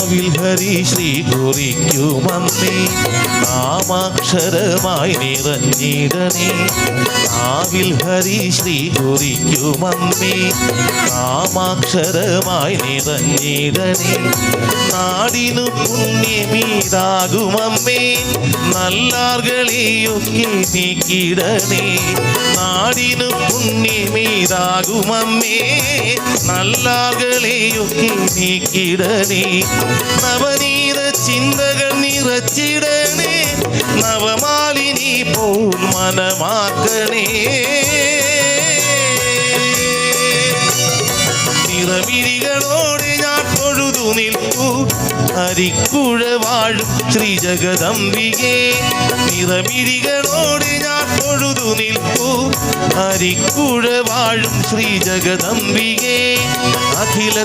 നാവിൽ ഹരിശ്രീ കുറിക്കുമമ്മേ നാമാക്ഷരമായി നിറഞ്ഞിടണേ. നാവിൽ ഹരിശ്രീ കുറിക്കുമമ്മേ നാമാക്ഷരമായി നിറഞ്ഞിടണേ. നാടിനു പുണ്യമീതാകുമമ്മേ നല്ലാർകളെയൊക്കെ നീക്കിടണേ. നാടിനു പുണ്യമീതാകുമമ്മേ നല്ലാർകളെയൊക്കെ നീക്കിടണേ. നവനീത ചിന്തകൾ നിറച്ചിടണേ. നവമാലിനി പോൽ മനമാക്കണേ. നിറമിഴികളോടെ ഞാൻ തൊഴുതു നിൽക്കൂ ഹരിക്കുഴ വാഴും ശ്രീ ജഗദംബികേ. നിറമിഴികളോടെ ഞാൻ തൊഴുതു നിൽക്കൂ ഹരിക്കുഴ വാഴും ശ്രീ ജഗദംബികേ. അഖില